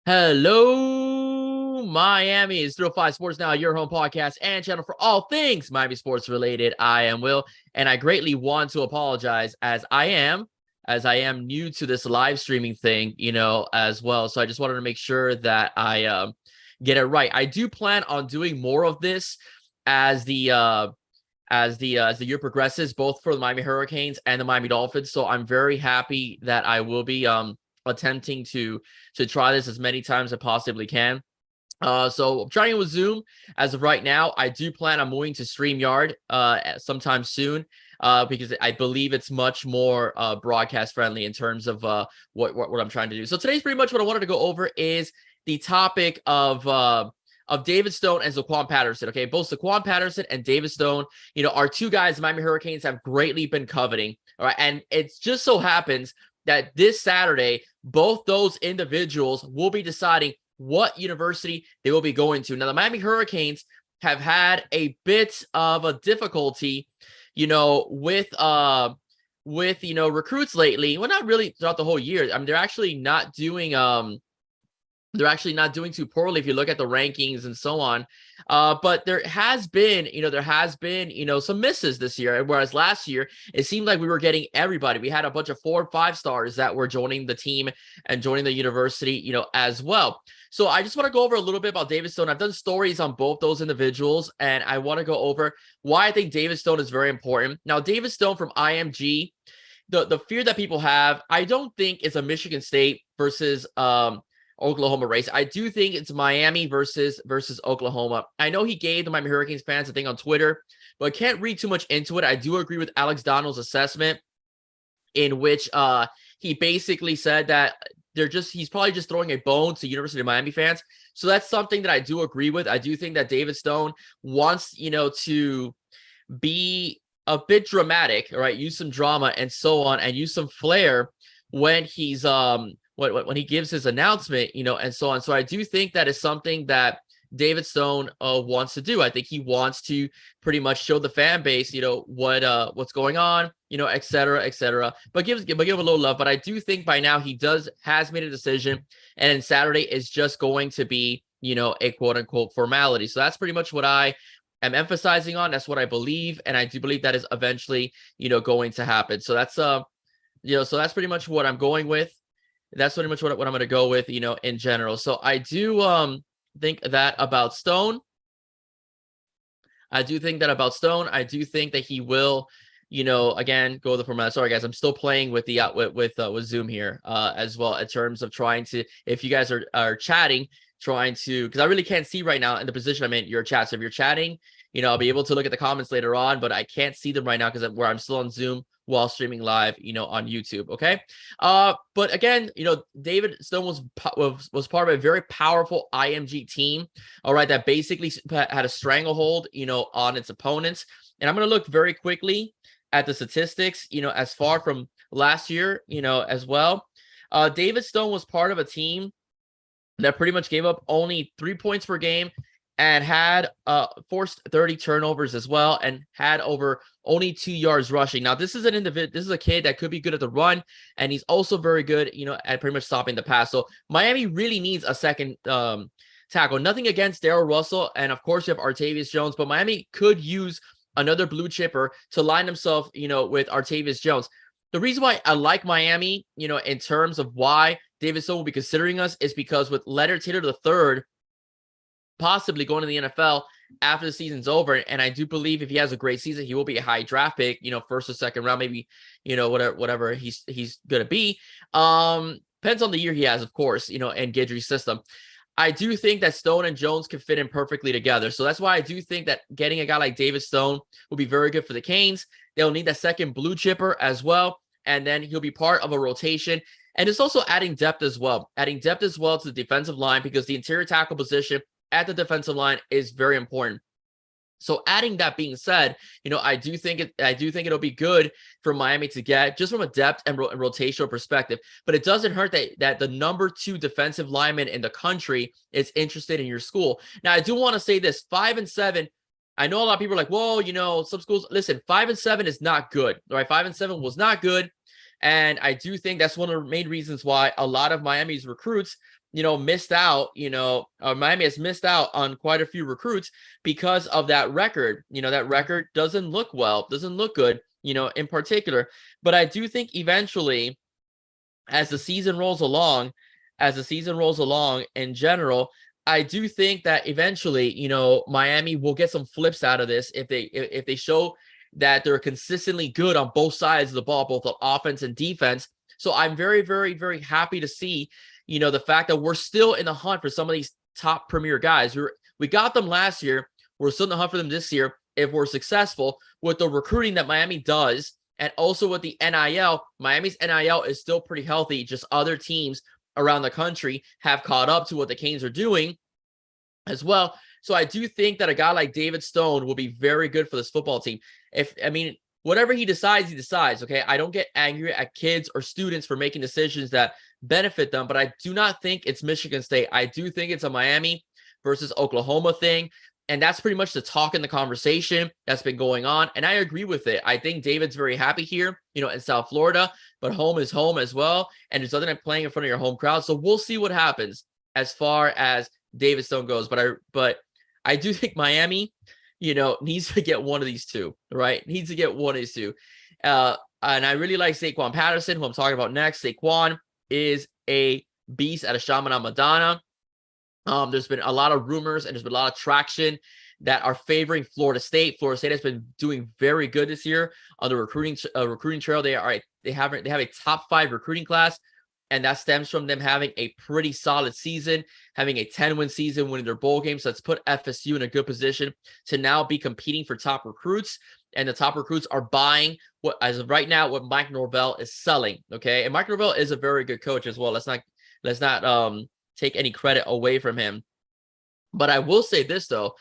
Hello, Miami. It's 305 Sports Now, your home podcast and channel for all things Miami sports related. I am Will, and I greatly want to apologize as I am new to this live streaming thing, as well. So I just wanted to make sure that I get it right. I do plan on doing more of this as the year progresses, both for the Miami Hurricanes and the Miami Dolphins. So I'm very happy that I will be attempting to try this as many times as I possibly can. So I'm trying it with Zoom as of right now. I do plan on moving to StreamYard sometime soon because I believe it's much more broadcast friendly in terms of what I'm trying to do. So today's pretty much what I wanted to go over is the topic of David Stone and Saquan Patterson. Okay, both Saquan Patterson and David Stone, are two guys the Miami Hurricanes have greatly been coveting. All right, and it just so happens that this Saturday, both those individuals will be deciding what university they will be going to. Now, the Miami Hurricanes have had a bit of a difficulty, with recruits lately. Well, not really throughout the whole year. I mean, they're actually not doing too poorly if you look at the rankings and so on. But there has been some misses this year. Whereas last year, it seemed like we were getting everybody. We had a bunch of 4 and 5 stars that were joining the team and joining the university, as well. So I just want to go over a little bit about David Stone. I've done stories on both those individuals, and I want to go over why I think David Stone is very important. Now, David Stone from IMG, the fear that people have, I don't think it's a Michigan State versus Oklahoma race. I do think it's Miami versus Oklahoma. I know he gave the Miami Hurricanes fans a thing on Twitter, but I can't read too much into it. I do agree with Alex Donald's assessment, in which he basically said that he's probably just throwing a bone to University of Miami fans. So that's something that I do agree with. I do think that David Stone wants, to be a bit dramatic, right? Use some drama and so on, and use some flair when he's when he gives his announcement, and so on. So I do think that is something that David Stone wants to do. I think he wants to pretty much show the fan base, what's going on, et cetera, et cetera. But give him a little love. But I do think by now he has made a decision, and Saturday is just going to be, a quote unquote formality. So that's pretty much what I am emphasizing on. That's what I believe, and I do believe that is eventually, going to happen. So that's so that's pretty much what I'm going with. That's pretty much what I'm going to go with, in general. So I do think that about Stone. I do think that he will, again, go the format. Sorry, guys, I'm still playing with the with Zoom here as well, in terms of trying to, if you guys are chatting, trying to, because I really can't see right now in the position I'm in your chat. So if you're chatting, I'll be able to look at the comments later on, but I can't see them right now because I'm still on Zoom while streaming live, on YouTube. Okay. But again, David Stone was part of a very powerful IMG team. All right. That basically had a stranglehold, on its opponents. And I'm going to look very quickly at the statistics, as far from last year, as well. David Stone was part of a team that pretty much gave up only 3 points per game and had forced 30 turnovers as well, and had over only 2 yards rushing. Now, this is a kid that could be good at the run, and he's also very good, at pretty much stopping the pass. So Miami really needs a second tackle. Nothing against Darrell Russell, and of course you have Artavius Jones, but Miami could use another blue chipper to line himself, with Artavius Jones. The reason why I like Miami, in terms of why David Stone will be considering us, is because with Leonard Taylor III possibly going to the NFL after the season's over, and I do believe if he has a great season, he will be a high draft pick, first or second round, maybe, whatever he's gonna be. Depends on the year he has, of course, in Guidry's system. I do think that Stone and Jones can fit in perfectly together. So that's why I do think that getting a guy like David Stone will be very good for the Canes. They'll need that second blue chipper as well, and then he'll be part of a rotation. And it's also adding depth as well to the defensive line, because the interior tackle position at the defensive line is very important. So adding that being said, I do think it'll be good for Miami to get, just from a depth and rotational perspective. But it doesn't hurt that the number 2 defensive lineman in the country is interested in your school. Now, I do want to say this: 5 and 7. I know a lot of people are like, well, some schools. Listen, 5 and 7 is not good. All right, 5 and 7 was not good, and I do think that's one of the main reasons why a lot of Miami's recruits missed out, Miami has missed out on quite a few recruits because of that record. That record doesn't look well, doesn't look good, in particular. But I do think eventually, as the season rolls along, in general, I do think that eventually, Miami will get some flips out of this if they show that they're consistently good on both sides of the ball, both on offense and defense. So I'm very, very, very happy to see, the fact that we're still in the hunt for some of these top premier guys. We got them last year. We're still in the hunt for them this year. If we're successful with the recruiting that Miami does, and also with the NIL, Miami's NIL is still pretty healthy. Just other teams around the country have caught up to what the Canes are doing as well. So I do think that a guy like David Stone will be very good for this football team. Whatever he decides, okay? I don't get angry at kids or students for making decisions that benefit them, but I do not think it's Michigan State. I do think it's a Miami versus Oklahoma thing. And that's pretty much the talk in the conversation that's been going on. And I agree with it. I think David's very happy here, in South Florida, but home is home as well. And there's nothing like playing in front of your home crowd. So we'll see what happens as far as David Stone goes. But I do think Miami, needs to get one of these two, right? Needs to get one of these two. And I really like Saquan Patterson, who I'm talking about next. Zaquan is a beast at a Chaminade Madonna. There's been a lot of rumors and there's been a lot of traction that are favoring Florida State. Florida State has been doing very good this year on the recruiting trail. They have a top 5 recruiting class, and that stems from them having a pretty solid season, having a 10-win season, winning their bowl games. So that's put FSU in a good position to now be competing for top recruits. And the top recruits are buying what, as of right now, what Mike Norvell is selling. Okay, and Mike Norvell is a very good coach as well. Let's not take any credit away from him. But I will say this though.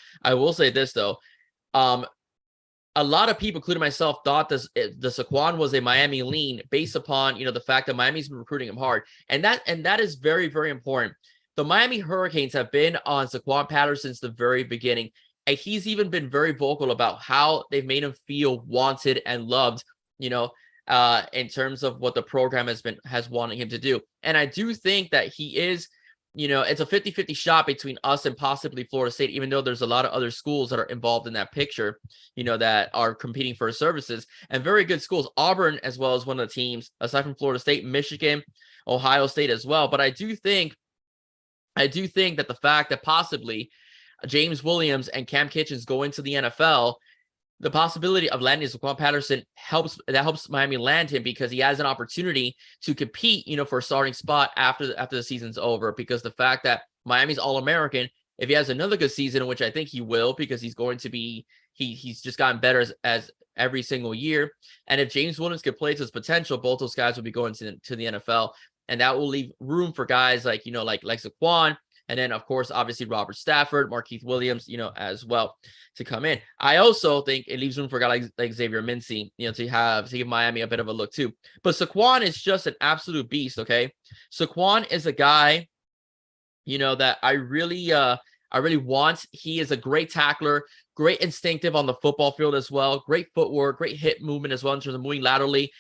A lot of people, including myself, thought the Saquan was a Miami lean based upon, the fact that Miami's been recruiting him hard. And that is very, very important. The Miami Hurricanes have been on Saquan Patterson since the very beginning. And he's even been very vocal about how they've made him feel wanted and loved, in terms of what the program has wanted him to do. And I do think that he is, it's a 50-50 shot between us and possibly Florida State, even though there's a lot of other schools that are involved in that picture, that are competing for services, and very good schools. Auburn, as well as one of the teams, aside from Florida State, Michigan, Ohio State as well. But I do think that the fact that possibly James Williams and Cam Kitchens go into the NFL, the possibility of landing Saquan Patterson helps Miami land him, because he has an opportunity to compete, for a starting spot after the season's over. Because the fact that Miami's All-American, if he has another good season, which I think he will, because he's going to be, he's just gotten better as every single year. And if James Williams could play to his potential, both those guys will be going to the NFL, and that will leave room for guys like Zaquan. And then, of course, obviously Robert Stafford, Markeith Williams, as well, to come in. I also think it leaves room for a guy like Xavier Mincy, to give Miami a bit of a look too. But Saquan is just an absolute beast, okay? Saquan is a guy, that I really want. He is a great tackler, great instinctive on the football field as well, great footwork, great hip movement as well in terms of moving laterally.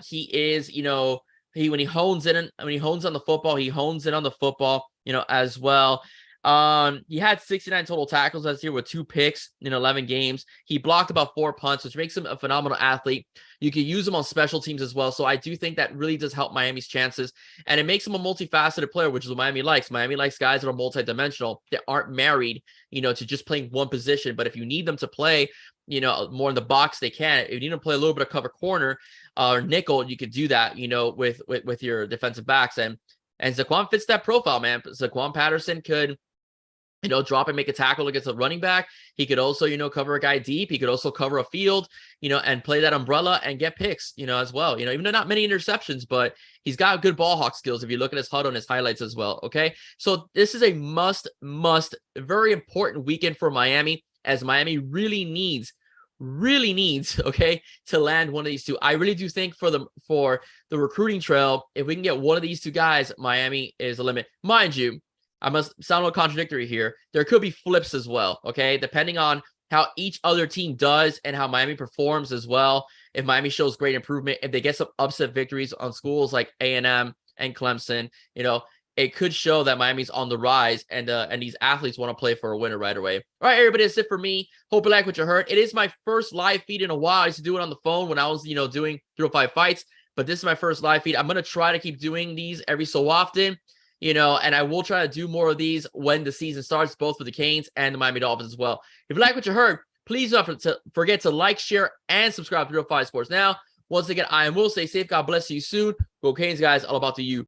He is, when he hones in on the football, he hones in on the football, as well. He had 69 total tackles last year with 2 picks in 11 games. He blocked about 4 punts, which makes him a phenomenal athlete. You can use him on special teams as well. So I do think that really does help Miami's chances. And it makes him a multifaceted player, which is what Miami likes. Miami likes guys that are multidimensional, that aren't married, to just playing one position. But if you need them to play, more in the box, they can. If you need them to play a little bit of cover corner or nickel, you could do that, with your defensive backs. And Zaquan fits that profile, man. Saquan Patterson could, drop and make a tackle against a running back. He could also, cover a guy deep. He could also cover a field, and play that umbrella and get picks, as well. Even though not many interceptions, but he's got good ball hawk skills if you look at his HUD on his highlights as well, okay? So this is a must, very important weekend for Miami, as Miami really needs, okay, to land one of these two. I really do think for the recruiting trail, if we can get one of these two guys, Miami is the limit. Mind you, I must sound a little contradictory here. There could be flips as well, okay, depending on how each other team does and how Miami performs as well. If Miami shows great improvement, if they get some upset victories on schools like A&M and Clemson, it could show that Miami's on the rise, and these athletes want to play for a winner right away. All right, everybody, that's it for me. Hope you like what you heard. It is my first live feed in a while. I used to do it on the phone when I was, doing 305 fights, but this is my first live feed. I'm going to try to keep doing these every so often, and I will try to do more of these when the season starts, both for the Canes and the Miami Dolphins as well. If you like what you heard, please don't forget to like, share, and subscribe to 305 Sports Now. Once again, I will stay safe. God bless you soon. Go Canes, guys. All about the U.